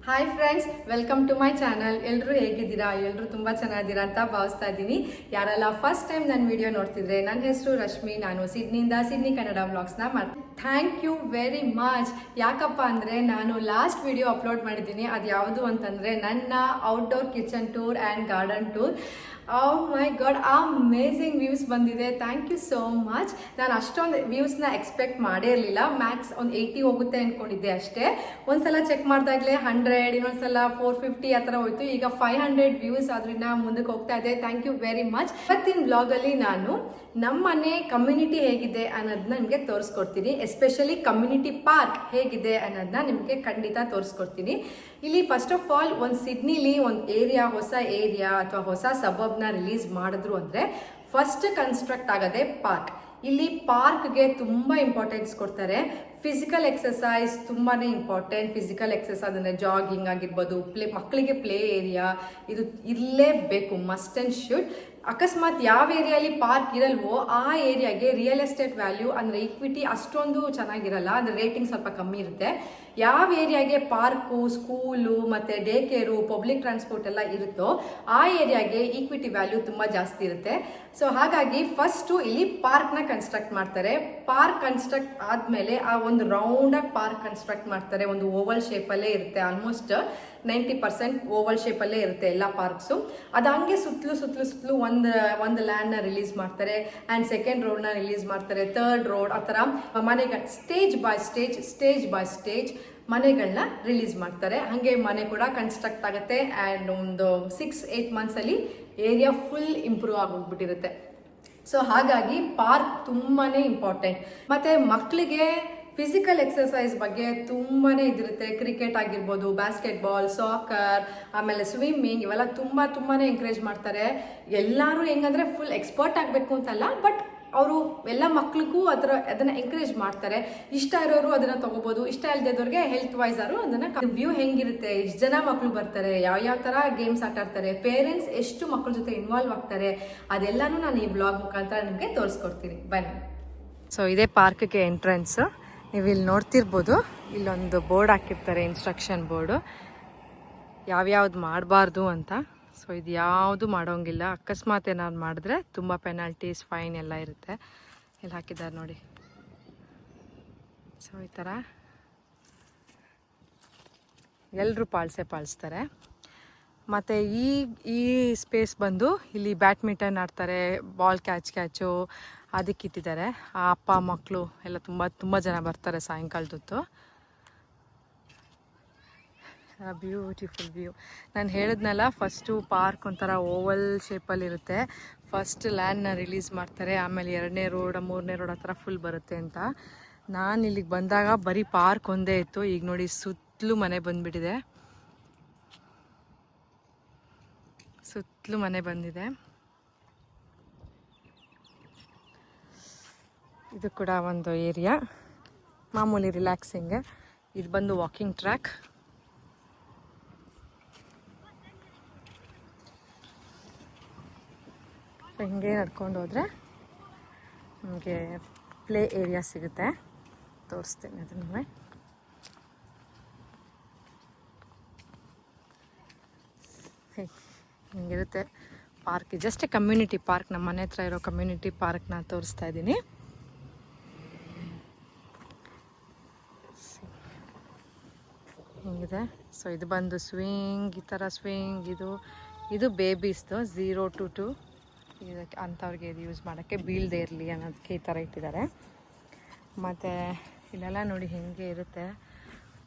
Hi friends, welcome to my channel. ಎಲ್ಲರೂ ಹೇಗಿದ್ದೀರಾ? ಎಲ್ಲರೂ ತುಂಬ ಚೆನ್ನಾಗಿದ್ದೀರಾ ಅಂತ ಭಾವಿಸ್ತಾ ಇದ್ದೀನಿ. ಯಾರೆಲ್ಲ ಫಸ್ಟ್ ಟೈಮ್ ನನ್ನ ವಿಡಿಯೋ ನೋಡ್ತಿದ್ರೆ, ನನ್ನ ಹೆಸರು ರಶ್ಮಿ. ನಾನು ಸಿಡ್ನಿಯಿಂದ ಸಿಡ್ನಿ ಕನ್ನಡ ವ್ಲಾಗ್ಸ್ನ ಮಾಡ್ತೀನಿ. Thank you very much. ಯಾಕಪ್ಪ ಅಂದರೆ ನಾನು ಲಾಸ್ಟ್ ವಿಡಿಯೋ ಅಪ್ಲೋಡ್ ಮಾಡಿದ್ದೀನಿ. ಅದು ಯಾವುದು ಅಂತಂದರೆ ನನ್ನ outdoor kitchen tour and garden tour. My god, amazing views ಬಂದಿದೆ. Thank you so much. ನಾನು ಅಷ್ಟೊಂದು ವ್ಯೂಸ್ನ ಎಕ್ಸ್ಪೆಕ್ಟ್ ಮಾಡೇ ಇರಲಿಲ್ಲ. ಮ್ಯಾಕ್ಸ್ ಒಂದು 80 ಹೋಗುತ್ತೆ ಅಂದ್ಕೊಂಡಿದ್ದೆ ಅಷ್ಟೇ. ಒಂದ್ಸಲ ಚೆಕ್ ಮಾಡಿದಾಗಲೇ 100, ಇನ್ನೊಂದ್ಸಲ 450 ಆ ಥರ ಹೋಯ್ತು. ಈಗ 500 ವ್ಯೂಸ್ ಅದರಿಂದ ಮುಂದಕ್ಕೆ ಹೋಗ್ತಾ ಇದೆ. Thank you very much. ಇವತ್ತಿನ ಬ್ಲಾಗಲ್ಲಿ ನಾನು ನಮ್ಮ ಮನೆ ಕಮ್ಯುನಿಟಿ ಹೇಗಿದೆ ಅನ್ನೋದನ್ನ ನಿಮಗೆ ತೋರಿಸ್ಕೊಡ್ತೀನಿ. ಎಸ್ಪೆಷಲಿ ಕಮ್ಯುನಿಟಿ ಪಾರ್ಕ್ ಹೇಗಿದೆ ಅನ್ನೋದನ್ನ ನಿಮಗೆ ಖಂಡಿತ ತೋರಿಸ್ಕೊಡ್ತೀನಿ. ಇಲ್ಲಿ ಫಸ್ಟ್ ಆಫ್ ಆಲ್ ಒಂದು ಸಿಡ್ನಿಲಿ ಒಂದು ಏರಿಯಾ, ಹೊಸ ಏರಿಯಾ ಅಥವಾ ಹೊಸ ಸಬಬ್ನ ರಿಲೀಸ್ ಮಾಡಿದ್ರು ಅಂದರೆ ಫಸ್ಟ್ ಕನ್ಸ್ಟ್ರಕ್ಟ್ ಆಗೋದೇ ಪಾರ್ಕ್. ಇಲ್ಲಿ ಪಾರ್ಕ್ಗೆ ತುಂಬ ಇಂಪಾರ್ಟೆನ್ಸ್ ಕೊಡ್ತಾರೆ. ಫಿಸಿಕಲ್ ಎಕ್ಸಸೈಸ್ ತುಂಬಾ ಇಂಪಾರ್ಟೆಂಟ್. ಫಿಸಿಕಲ್ ಎಕ್ಸಸೈಸ್ ಅಂದರೆ ಜಾಗಿಂಗ್ ಆಗಿರ್ಬೋದು, ಮಕ್ಕಳಿಗೆ ಪ್ಲೇ ಏರಿಯಾ ಇದು ಇರಲೇಬೇಕು, ಮಸ್ಟ್ ಆ್ಯಂಡ್ ಶುಡ್. ಅಕಸ್ಮಾತ್ ಯಾವ ಏರಿಯಲ್ಲಿ ಪಾರ್ಕ್ ಇರಲ್ವೋ ಆ ಏರಿಯಾಗೆ ರಿಯಲ್ ಎಸ್ಟೇಟ್ ವ್ಯಾಲ್ಯೂ ಅಂದರೆ ಈಕ್ವಿಟಿ ಅಷ್ಟೊಂದು ಚೆನ್ನಾಗಿರಲ್ಲ, ಅಂದರೆ ರೇಟಿಂಗ್ ಸ್ವಲ್ಪ ಕಮ್ಮಿ ಇರುತ್ತೆ. ಯಾವ ಏರಿಯಾಗೆ ಪಾರ್ಕು, ಸ್ಕೂಲು ಮತ್ತು ಡೇ ಕೇರು, ಪಬ್ಲಿಕ್ ಟ್ರಾನ್ಸ್ಪೋರ್ಟ್ ಎಲ್ಲ ಇರುತ್ತೋ ಆ ಏರಿಯಾಗೆ ಈಕ್ವಿಟಿ ವ್ಯಾಲ್ಯೂ ತುಂಬ ಜಾಸ್ತಿ ಇರುತ್ತೆ. ಸೊ ಹಾಗಾಗಿ ಫಸ್ಟು ಇಲ್ಲಿ ಪಾರ್ಕ್ನ ಕನ್ಸ್ಟ್ರಕ್ಟ್ ಮಾಡ್ತಾರೆ. ಪಾರ್ಕ್ ಕನ್ಸ್ಟ್ರಕ್ಟ್ ಆದಮೇಲೆ ಆ ಒಂದು ರೌಂಡಾಗಿ ಪಾರ್ಕ್ ಕನ್ಸ್ಟ್ರಕ್ಟ್ ಮಾಡ್ತಾರೆ. ಒಂದು ಓವಲ್ ಶೇಪಲ್ಲೇ ಇರುತ್ತೆ. ಆಲ್ಮೋಸ್ಟ್ 90% ಓವಲ್ ಶೇಪಲ್ಲೇ ಇರುತ್ತೆ ಎಲ್ಲ ಪಾರ್ಕ್ಸು. ಅದು ಹಂಗೆ ಸುತ್ತಲೂ ಒಂದು ಲ್ಯಾಂಡ್ನ ರಿಲೀಸ್ ಮಾಡ್ತಾರೆ. ಆ್ಯಂಡ್ ಸೆಕೆಂಡ್ ರೋಡ್ನ ರಿಲೀಸ್ ಮಾಡ್ತಾರೆ, ಥರ್ಡ್ ರೋಡ್, ಆ ಥರ ಮನೆಗಳು ಸ್ಟೇಜ್ ಬೈ ಸ್ಟೇಜ್ ಮನೆಗಳನ್ನ ರಿಲೀಸ್ ಮಾಡ್ತಾರೆ. ಹಾಗೆ ಮನೆ ಕೂಡ ಕನ್ಸ್ಟ್ರಕ್ಟ್ ಆಗುತ್ತೆ. ಆ್ಯಂಡ್ ಒಂದು 6-8 ಮಂತ್ಸಲ್ಲಿ ಏರಿಯಾ ಫುಲ್ ಇಂಪ್ರೂವ್ ಆಗೋಗ್ಬಿಟ್ಟಿರುತ್ತೆ. ಸೊ ಹಾಗಾಗಿ ಪಾರ್ಕ್ ತುಂಬಾ ಇಂಪಾರ್ಟೆಂಟ್. ಮತ್ತು ಮಕ್ಕಳಿಗೆ ಫಿಸಿಕಲ್ ಎಕ್ಸಸೈಸ್ ಬಗ್ಗೆ ತುಂಬಾ ಇದಿರುತ್ತೆ. ಕ್ರಿಕೆಟ್ ಆಗಿರ್ಬೋದು, ಬಾಸ್ಕೆಟ್ಬಾಲ್, ಸಾಕರ್, ಆಮೇಲೆ ಸ್ವಿಮ್ಮಿಂಗ್, ಇವೆಲ್ಲ ತುಂಬಾ ಎಂಕರೇಜ್ ಮಾಡ್ತಾರೆ. ಎಲ್ಲರೂ ಹೆಂಗಂದರೆ ಫುಲ್ ಎಕ್ಸ್ಪರ್ಟ್ ಆಗಬೇಕು ಅಂತಲ್ಲ, ಬಟ್ ಅವರು ಎಲ್ಲ ಮಕ್ಳಿಗೂ ಅದನ್ನು ಎಂಕರೇಜ್ ಮಾಡ್ತಾರೆ. ಇಷ್ಟ ಇರೋರು ಅದನ್ನು ತೊಗೋಬೋದು, ಇಷ್ಟ ಇಲ್ಲದವ್ರಿಗೆ ಹೆಲ್ತ್ ವೈಸ್ ಅವರು ಅದನ್ನು ವ್ಯೂ ಹೆಂಗಿರುತ್ತೆ, ಎಷ್ಟು ಜನ ಮಕ್ಕಳು ಬರ್ತಾರೆ, ಯಾವ ಥರ ಗೇಮ್ಸ್ ಆಟ ಆಡ್ತಾರೆ, ಪೇರೆಂಟ್ಸ್ ಎಷ್ಟು ಮಕ್ಕಳ ಜೊತೆ ಇನ್ವಾಲ್ವ್ ಆಗ್ತಾರೆ, ಅದೆಲ್ಲನೂ ನಾನು ಈ ಬ್ಲಾಗ್ ಮುಖಾಂತರ ನಿಮಗೆ ತೋರಿಸ್ಕೊಡ್ತೀನಿ. ಬನ್ನಿ. ಸೊ ಇದೇ ಪಾರ್ಕ್ಗೆ ಎಂಟ್ರೆನ್ಸ್. ನೀವು ಇಲ್ಲಿ ನೋಡ್ತಿರ್ಬೋದು, ಇಲ್ಲೊಂದು ಬೋರ್ಡ್ ಹಾಕಿರ್ತಾರೆ, ಇನ್ಸ್ಟ್ರಕ್ಷನ್ ಬೋರ್ಡು, ಯಾವ್ಯಾವ್ದು ಮಾಡಬಾರ್ದು ಅಂತ. ಸೊ ಇದು ಯಾವುದು ಮಾಡೋಂಗಿಲ್ಲ. ಅಕಸ್ಮಾತ್ ಏನಾದ್ರು ಮಾಡಿದ್ರೆ ತುಂಬ ಪೆನಾಲ್ಟೀಸ್, ಫೈನ್ ಎಲ್ಲ ಇರುತ್ತೆ. ಇಲ್ಲಿ ಹಾಕಿದ್ದಾರೆ ನೋಡಿ. ಸೊ ಈ ಥರ ಎಲ್ಲರೂ ಪಾಲಿಸ್ತಾರೆ. ಮತ್ತು ಈ ಸ್ಪೇಸ್ ಬಂದು ಇಲ್ಲಿ ಬ್ಯಾಡ್ಮಿಂಟನ್ ಆಡ್ತಾರೆ, ಬಾಲ್ ಕ್ಯಾಚು ಅದಕ್ಕೆ ಇಟ್ಟಿದ್ದಾರೆ. ಆ ಅಪ್ಪ ಮಕ್ಕಳು ಎಲ್ಲ ತುಂಬ ಜನ ಬರ್ತಾರೆ ಸಾಯಂಕಾಲದೊತ್ತು. Beautiful view. ನಾನು ಹೇಳಿದ್ನಲ್ಲ, ಫಸ್ಟು ಪಾರ್ಕ್ ಒಂಥರ ಓವಲ್ ಶೇಪಲ್ಲಿರುತ್ತೆ. ಫಸ್ಟ್ ಲ್ಯಾಂಡ್ನ ರಿಲೀಸ್ ಮಾಡ್ತಾರೆ, ಆಮೇಲೆ 2ನೇ ರೋಡ್ 3ನೇ ರೋಡ್ ಆ ಥರ ಫುಲ್ ಬರುತ್ತೆ ಅಂತ. ನಾನು ಇಲ್ಲಿಗೆ ಬಂದಾಗ ಬರೀ ಪಾರ್ಕ್ ಒಂದೇ ಇತ್ತು. ಈಗ ನೋಡಿ ಸುತ್ತಲೂ ಮನೆ ಬಂದುಬಿಟ್ಟಿದೆ. ಬಂದಿದೆ. ಇದು ಕೂಡ ಒಂದು ಏರಿಯಾ, ಮಾಮೂಲಿ ರಿಲ್ಯಾಕ್ಸಿಂಗ್. ಇದು ಬಂದು ವಾಕಿಂಗ್ ಟ್ರ್ಯಾಕ್. ಹಿಂಗೆ ನಡ್ಕೊಂಡು ಹೋದರೆ ನಮಗೆ ಪ್ಲೇ ಏರಿಯಾ ಸಿಗುತ್ತೆ. ತೋರಿಸ್ತೇನೆ ಅದನ್ನು. ಹಿಂಗಿರುತ್ತೆ ಪಾರ್ಕ್. ಜಸ್ಟ್ ಕಮ್ಯುನಿಟಿ ಪಾರ್ಕ್, ನಮ್ಮ ಮನೆ ಹತ್ರ ಇರೋ ಕಮ್ಯುನಿಟಿ ಪಾರ್ಕ್ನ ತೋರಿಸ್ತಾ ಇದ್ದೀನಿ. ಹಿಂಗಿದೆ. ಸೊ ಇದು ಬಂದು ಸ್ವಿಂಗ್, ಈ ಥರ ಸ್ವಿಂಗ್. ಇದು ಬೇಬೀಸ್ದು 0 to 2 ಇದಕ್ಕೆ ಅಂಥವ್ರಿಗೆ ಇದು ಯೂಸ್ ಮಾಡೋಕ್ಕೆ, ಬೀಳದೇ ಇರಲಿ ಅನ್ನೋದಕ್ಕೆ ಈ ಥರ ಇಟ್ಟಿದ್ದಾರೆ. ಮತ್ತು ಇಲ್ಲೆಲ್ಲ ನೋಡಿ ಹೆಂಗೆ ಇರುತ್ತೆ,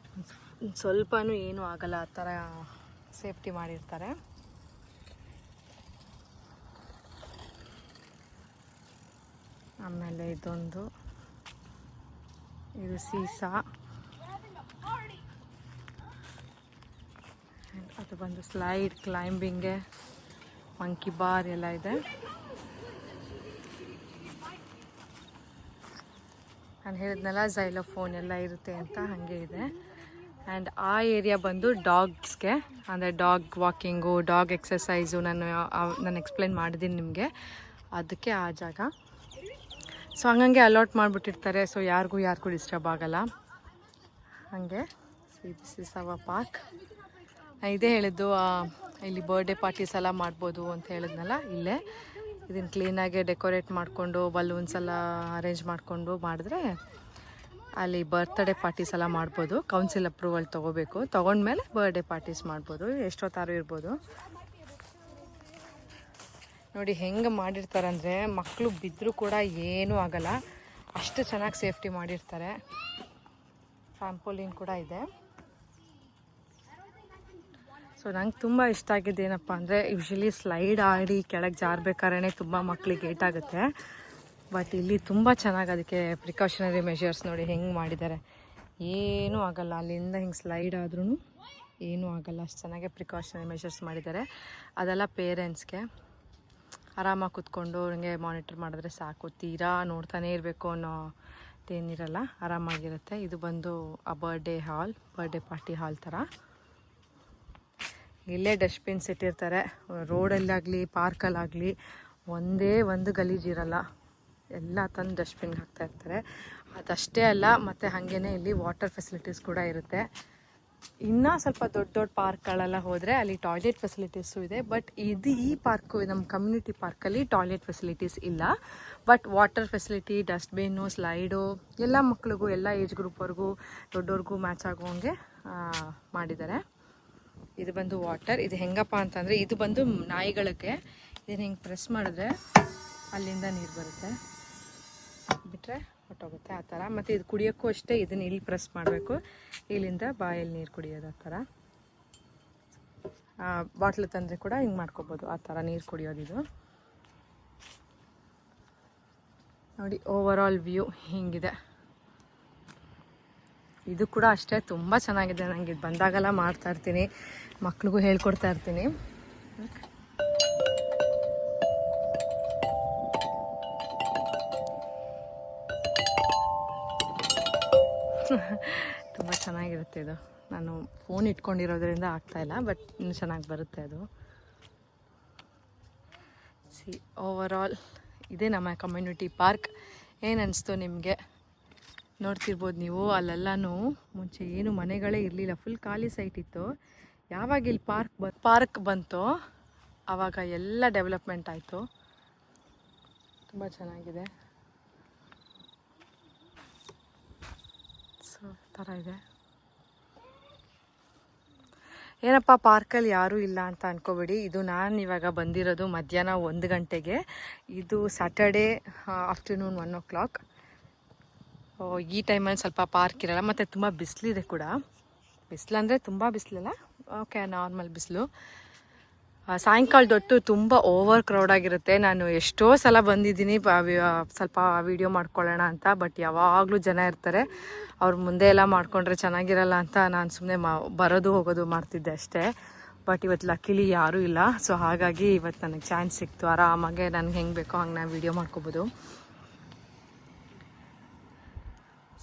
ಸ್ವಲ್ಪನೂ ಏನೂ ಆಗಲ್ಲ ಆ ಥರ ಸೇಫ್ಟಿ ಮಾಡಿರ್ತಾರೆ. ಆಮೇಲೆ ಇದು ಸೀಸಾ, ಅದು ಬಂದು ಸ್ಲೈಡ್, ಕ್ಲೈಂಬಿಂಗ್ಗೆ ಮಂಕಿ ಬಾರ್ ಎಲ್ಲ ಇದೆ. ನಾನು ಹೇಳಿದ್ನಲ್ಲ ಝೈಲೋಫೋನ್ ಎಲ್ಲ ಇರುತ್ತೆ ಅಂತ, ಹಾಗೆ ಇದೆ. ಆ್ಯಂಡ್ ಆ ಏರಿಯಾ ಬಂದು ಡಾಗ್ಸ್ಗೆ, ಅಂದರೆ ಡಾಗ್ ವಾಕಿಂಗು, ಡಾಗ್ ಎಕ್ಸಸೈಸು ನಾನು ಎಕ್ಸ್ಪ್ಲೈನ್ ಮಾಡಿದ್ದೀನಿ ನಿಮಗೆ, ಅದಕ್ಕೆ ಆ ಜಾಗ. ಸೊ ಹಂಗಂಗೆ ಅಲಾಟ್ ಮಾಡಿಬಿಟ್ಟಿರ್ತಾರೆ. ಸೊ ಯಾರಿಗೂ ಡಿಸ್ಟರ್ಬ್ ಆಗಲ್ಲ. ಹಾಗೆ ದಿಸ್ ಇಸ್ ಅವರ್ ಪಾರ್ಕ್. ಇದೇ ಹೇಳಿದ್ದು ಇಲ್ಲಿ ಬರ್ಡೇ ಪಾರ್ಟೀಸ್ ಎಲ್ಲ ಮಾಡ್ಬೋದು ಅಂತ ಹೇಳಿದ್ನಲ್ಲ, ಇಲ್ಲೇ ಇದನ್ನು ಕ್ಲೀನಾಗಿ ಡೆಕೋರೇಟ್ ಮಾಡಿಕೊಂಡು ಬಲೂನ್ಸ್ ಎಲ್ಲ ಅರೇಂಜ್ ಮಾಡಿಕೊಂಡು ಮಾಡಿದ್ರೆ ಅಲ್ಲಿ ಬರ್ತ್ಡೇ ಪಾರ್ಟೀಸ್ ಎಲ್ಲ ಮಾಡ್ಬೋದು. ಕೌನ್ಸಿಲ್ ಅಪ್ರೂವಲ್ ತೊಗೋಬೇಕು, ತೊಗೊಂಡ್ಮೇಲೆ ಬರ್ಡೇ ಪಾರ್ಟೀಸ್ ಮಾಡ್ಬೋದು, ಎಷ್ಟೊತ್ತಾರು ಇರ್ಬೋದು. ನೋಡಿ ಹೆಂಗೆ ಮಾಡಿರ್ತಾರಂದರೆ ಮಕ್ಕಳು ಬಿದ್ದರೂ ಕೂಡ ಏನೂ ಆಗಲ್ಲ, ಅಷ್ಟು ಚೆನ್ನಾಗಿ ಸೇಫ್ಟಿ ಮಾಡಿರ್ತಾರೆ. ಟ್ರಾಂಪೋಲಿನ್ ಕೂಡ ಇದೆ. ಸೊ ನಂಗೆ ತುಂಬ ಇಷ್ಟ ಆಗಿದ್ದು ಏನಪ್ಪ ಅಂದರೆ, ಯೂಶ್ವಲಿ ಸ್ಲೈಡ್ ಆಡಿ ಕೆಳಗೆ ಜಾರಬೇಕಾದ್ರೆ ತುಂಬ ಮಕ್ಕಳಿಗೆ ಏಟಾಗುತ್ತೆ. ಬಟ್ ಇಲ್ಲಿ ತುಂಬ ಚೆನ್ನಾಗಿ ಅದಕ್ಕೆ ಪ್ರಿಕಾಷನರಿ ಮೆಷರ್ಸ್ ನೋಡಿ ಹೆಂಗೆ ಮಾಡಿದ್ದಾರೆ. ಏನೂ ಆಗಲ್ಲ, ಅಲ್ಲಿಂದ ಹಿಂಗೆ ಸ್ಲೈಡ್ ಆದ್ರೂ ಏನೂ ಆಗಲ್ಲ, ಅಷ್ಟು ಚೆನ್ನಾಗಿ ಪ್ರಿಕಾಷನರಿ ಮೆಷರ್ಸ್ ಮಾಡಿದ್ದಾರೆ. ಅದೆಲ್ಲ ಪೇರೆಂಟ್ಸ್ಗೆ ಆರಾಮಾಗಿ ಕೂತ್ಕೊಂಡು ಹಿಂಗೆ ಮಾನಿಟರ್ ಮಾಡಿದ್ರೆ ಸಾಕು, ತೀರಾ ನೋಡ್ತಾನೇ ಇರಬೇಕು ಅನ್ನೋದೇನಿರಲ್ಲ, ಆರಾಮಾಗಿರುತ್ತೆ. ಇದು ಬಂದು ಆ ಬರ್ಡೇ ಪಾರ್ಟಿ ಹಾಲ್ ಥರ. ಇಲ್ಲೇ ಡಸ್ಟ್ಬಿನ್ಸ್ ಇಟ್ಟಿರ್ತಾರೆ, ರೋಡಲ್ಲಾಗಲಿ ಪಾರ್ಕಲ್ಲಾಗಲಿ ಒಂದೇ ಒಂದು ಗಲೀಜಿರಲ್ಲ, ಎಲ್ಲ ತಂದು ಡಸ್ಟ್ಬಿನ್ಗೆ ಹಾಕ್ತಾ ಇರ್ತಾರೆ. ಅದಷ್ಟೇ ಅಲ್ಲ, ಮತ್ತು ಹಾಗೇ ಇಲ್ಲಿ ವಾಟರ್ ಫೆಸಿಲಿಟೀಸ್ ಕೂಡ ಇರುತ್ತೆ. ಇನ್ನೂ ಸ್ವಲ್ಪ ದೊಡ್ಡ ದೊಡ್ಡ ಪಾರ್ಕ್ಗಳೆಲ್ಲ ಹೋದರೆ ಅಲ್ಲಿ ಟಾಯ್ಲೆಟ್ ಫೆಸಿಲಿಟೀಸು ಇದೆ. ಬಟ್ ಈ ಪಾರ್ಕು, ನಮ್ಮ ಕಮ್ಯುನಿಟಿ ಪಾರ್ಕಲ್ಲಿ ಟಾಯ್ಲೆಟ್ ಫೆಸಿಲಿಟೀಸ್ ಇಲ್ಲ. But water facility, dustbin, slide ಎಲ್ಲ ಮಕ್ಳಿಗೂ, ಎಲ್ಲ ಏಜ್ ಗ್ರೂಪ್ವರೆಗೂ, ದೊಡ್ಡವ್ರಿಗೂ ಮ್ಯಾಚ್ ಆಗುವಂಗೆ ಮಾಡಿದ್ದಾರೆ. ಇದು ಬಂದು ವಾಟರ್. ಇದು ಹೆಂಗಪ್ಪ ಅಂತಂದರೆ, ಇದು ಬಂದು ನಾಯಿಗಳಿಗೆ ಇದನ್ನು ಹಿಂಗೆ ಪ್ರೆಸ್ ಮಾಡಿದ್ರೆ ಅಲ್ಲಿಂದ ನೀರು ಬರುತ್ತೆ, ಬಿಟ್ಟರೆ ಹೊಟ್ಟೋಗುತ್ತೆ ಆ ಥರ. ಮತ್ತು ಇದು ಕುಡಿಯೋಕ್ಕೂ ಅಷ್ಟೇ, ಇದನ್ನು ಇಲ್ಲಿ ಪ್ರೆಸ್ ಮಾಡಬೇಕು, ಇಲ್ಲಿಂದ ಬಾಯಲ್ಲಿ ನೀರು ಕುಡಿಯೋದು ಆ ಥರ. ಬಾಟ್ಲು ತಂದರೆ ಕೂಡ ಹಿಂಗೆ ಮಾಡ್ಕೊಬೋದು, ಆ ಥರ ನೀರು ಕುಡಿಯೋದಿದು. ನೋಡಿ ಓವರ್ ಆಲ್ ವ್ಯೂ ಹಿಂಗಿದೆ. ಇದು ಕೂಡ ಅಷ್ಟೇ ತುಂಬ ಚೆನ್ನಾಗಿದೆ. ನನಗೆ ಇದು ಬಂದಾಗೆಲ್ಲ ಮಾಡ್ತಾಯಿರ್ತೀನಿ, ಮಕ್ಳಿಗೂ ಹೇಳ್ಕೊಡ್ತಾ ಇರ್ತೀನಿ. ತುಂಬ ಚೆನ್ನಾಗಿರುತ್ತೆ ಇದು. ನಾನು ಫೋನ್ ಇಟ್ಕೊಂಡಿರೋದ್ರಿಂದ ಆಗ್ತಾಯಿಲ್ಲ, ಬಟ್ ಇನ್ನೂ ಚೆನ್ನಾಗಿ ಬರುತ್ತೆ ಅದು. ಓವರ್ ಆಲ್ ಇದೇ ನಮ್ಮ ಕಮ್ಯುನಿಟಿ ಪಾರ್ಕ್. ಏನು ಅನಿಸ್ತು ನಿಮಗೆ? ನೋಡ್ತಿರ್ಬೋದು ನೀವು, ಅಲ್ಲೆಲ್ಲನೂ ಮುಂಚೆ ಏನು ಮನೆಗಳೇ ಇರಲಿಲ್ಲ, ಫುಲ್ ಖಾಲಿ ಸೈಟ್ ಇತ್ತು. ಯಾವಾಗ ಇಲ್ಲಿ ಪಾರ್ಕ್ ಬಂತೋ ಆವಾಗ ಎಲ್ಲ ಡೆವಲಪ್ಮೆಂಟ್ ಆಯಿತು. ತುಂಬ ಚೆನ್ನಾಗಿದೆ. ಸೊ ಥರ ಇದೆ. ಏನಪ್ಪ ಪಾರ್ಕಲ್ಲಿ ಯಾರೂ ಇಲ್ಲ ಅಂತ ಅಂದ್ಕೋಬೇಡಿ. ಇದು ನಾನು ಇವಾಗ ಬಂದಿರೋದು ಮಧ್ಯಾಹ್ನ 1 ಗಂಟೆಗೆ. ಇದು ಸ್ಯಾಟರ್ಡೇ ಆಫ್ಟರ್ನೂನ್ 1 o'clock. ಈ ಟೈಮಲ್ಲಿ ಸ್ವಲ್ಪ ಪಾರ್ಕ್ ಇರಲ್ಲ, ಮತ್ತು ತುಂಬ ಬಿಸಿಲಿದೆ ಕೂಡ. ಬಿಸಿಲಂದರೆ ತುಂಬ ಬಿಸಿಲಲ್ಲ, ಓಕೆ ನಾರ್ಮಲ್ ಬಿಸಿಲು. ಸಾಯಂಕಾಲದೊತ್ತು ತುಂಬ ಓವರ್ ಕ್ರೌಡ್ ಆಗಿರುತ್ತೆ. ನಾನು ಎಷ್ಟೋ ಸಲ ಬಂದಿದ್ದೀನಿ ಸ್ವಲ್ಪ ವೀಡಿಯೋ ಮಾಡ್ಕೊಳ್ಳೋಣ ಅಂತ, ಬಟ್ ಯಾವಾಗಲೂ ಜನ ಇರ್ತಾರೆ. ಅವ್ರ ಮುಂದೆ ಎಲ್ಲ ಮಾಡ್ಕೊಂಡ್ರೆ ಚೆನ್ನಾಗಿರಲ್ಲ ಅಂತ ನಾನು ಸುಮ್ಮನೆ ಬರೋದು ಹೋಗೋದು ಮಾಡ್ತಿದ್ದೆ ಅಷ್ಟೇ. ಬಟ್ ಇವತ್ತು ಲಕ್ಕಿಲಿ ಯಾರೂ ಇಲ್ಲ. ಸೊ ಹಾಗಾಗಿ ಇವತ್ತು ನನಗೆ ಚಾನ್ಸ್ ಸಿಕ್ತು, ಆರಾಮಾಗೆ ನನಗೆ ಹೆಂಗೆ ಬೇಕೋ ಹಂಗೆ ನಾನು ವೀಡಿಯೋ ಮಾಡ್ಕೋಬೋದು.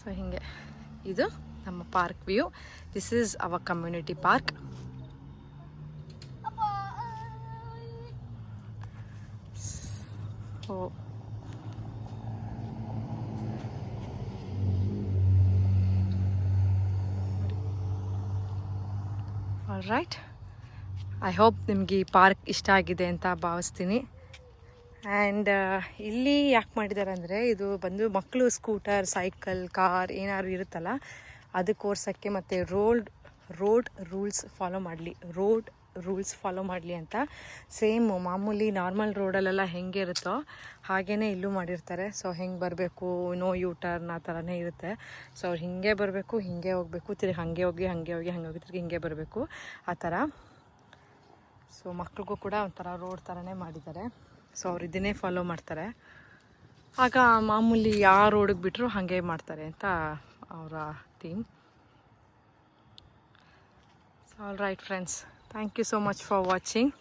ಸೊ ಹೀಗೆ ಇದು ನಮ್ಮ park view. This is our community park. So all right, I hope ನಿಮಗೆ ಈ ಪಾರ್ಕ್ ಇಷ್ಟ ಆಗಿದೆ ಅಂತ ಭಾವಿಸ್ತೀನಿ. ಆ್ಯಂಡ್ ಇಲ್ಲಿ ಯಾಕೆ ಮಾಡಿದ್ದಾರೆ ಅಂದರೆ, ಇದು ಬಂದು ಮಕ್ಕಳು ಸ್ಕೂಟರ್, ಸೈಕಲ್, ಕಾರ್ ಏನಾದ್ರು ಇರುತ್ತಲ್ಲ ಅದಕ್ಕೆ ಓಡಿಸೋಕ್ಕೆ, ಮತ್ತು ರೋಡ್ ರೂಲ್ಸ್ ಫಾಲೋ ಮಾಡಲಿ ಅಂತ. ಸೇಮ್ ಮಾಮೂಲಿ ನಾರ್ಮಲ್ ರೋಡಲ್ಲೆಲ್ಲ ಹೆಂಗೆ ಇರುತ್ತೋ ಹಾಗೇ ಇಲ್ಲೂ ಮಾಡಿರ್ತಾರೆ. ಸೊ ಹೆಂಗೆ ಬರಬೇಕು, ನೋ ಯೂ ಟರ್ನ್ ಆ ಥರನೇ ಇರುತ್ತೆ. ಸೊ ಅವ್ರು ಹಿಂಗೆ ಬರಬೇಕು, ಹಿಂಗೆ ಹೋಗಬೇಕು, ತಿರ್ಗಿ ಹಾಗೆ ಹೋಗಿ ತಿರ್ಗಿ ಹಿಂಗೆ ಬರಬೇಕು ಆ ಥರ. ಸೊ ಮಕ್ಳಿಗೂ ಕೂಡ ಒಂಥರ ರೋಡ್ ಥರನೇ ಮಾಡಿದ್ದಾರೆ. ಸೊ ಅವ್ರು ಇದನ್ನೇ ಫಾಲೋ ಮಾಡ್ತಾರೆ. ಆಗ ಮಾಮೂಲಿ ಯಾವ ರೋಡಿಗೆ ಬಿಟ್ಟರು ಹಾಗೆ ಮಾಡ್ತಾರೆ ಅಂತ ಅವರ theme. So all right friends, thank you so much for watching.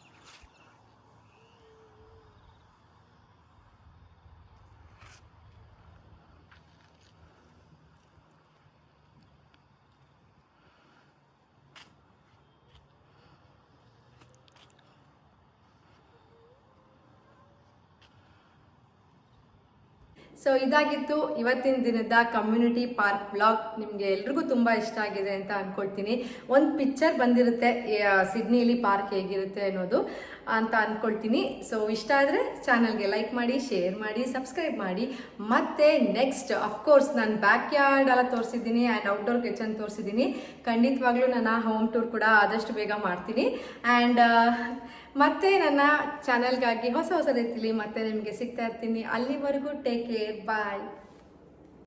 So ಇದಾಗಿತ್ತು ಇವತ್ತಿನ ದಿನದ ಕಮ್ಯುನಿಟಿ ಪಾರ್ಕ್ ವ್ಲಾಗ್. ನಿಮಗೆ ಎಲ್ರಿಗೂ ತುಂಬ ಇಷ್ಟ ಆಗಿದೆ ಅಂತ ಅಂದ್ಕೊಳ್ತೀನಿ. ಒಂದು ಪಿಕ್ಚರ್ ಬಂದಿರುತ್ತೆ ಸಿಡ್ನಿಲಿ ಪಾರ್ಕ್ ಹೇಗಿರುತ್ತೆ ಅನ್ನೋದು ಅಂತ ಅಂದ್ಕೊಳ್ತೀನಿ. ಸೊ ಇಷ್ಟ ಆದರೆ ಚಾನಲ್ಗೆ ಲೈಕ್ ಮಾಡಿ, ಶೇರ್ ಮಾಡಿ, ಸಬ್ಸ್ಕ್ರೈಬ್ ಮಾಡಿ. ಮತ್ತು ನೆಕ್ಸ್ಟ್ ಅಫ್ಕೋರ್ಸ್ ನಾನು ಬ್ಯಾಕ್ ಯಾರ್ಡ್ ಎಲ್ಲ ತೋರಿಸಿದ್ದೀನಿ ಆ್ಯಂಡ್ ಔಟ್ಡೋರ್ ಕಿಚನ್ ತೋರಿಸಿದ್ದೀನಿ. ಖಂಡಿತವಾಗ್ಲೂ ನನ್ನ ಹೋಮ್ ಟೂರ್ ಕೂಡ ಆದಷ್ಟು ಬೇಗ ಮಾಡ್ತೀನಿ. ಆ್ಯಂಡ್ ಮತ್ತೆ ನನ್ನ ಚಾನಲ್ಗಾಗಿ ಹೊಸ ಹೊಸ ರೀತಿಲಿ ಮತ್ತೆ ನಿಮಗೆ ಸಿಗ್ತಾ ಇರ್ತೀನಿ. ಅಲ್ಲಿವರೆಗೂ ಟೇಕ್ ಕೇರ್, ಬಾಯ್.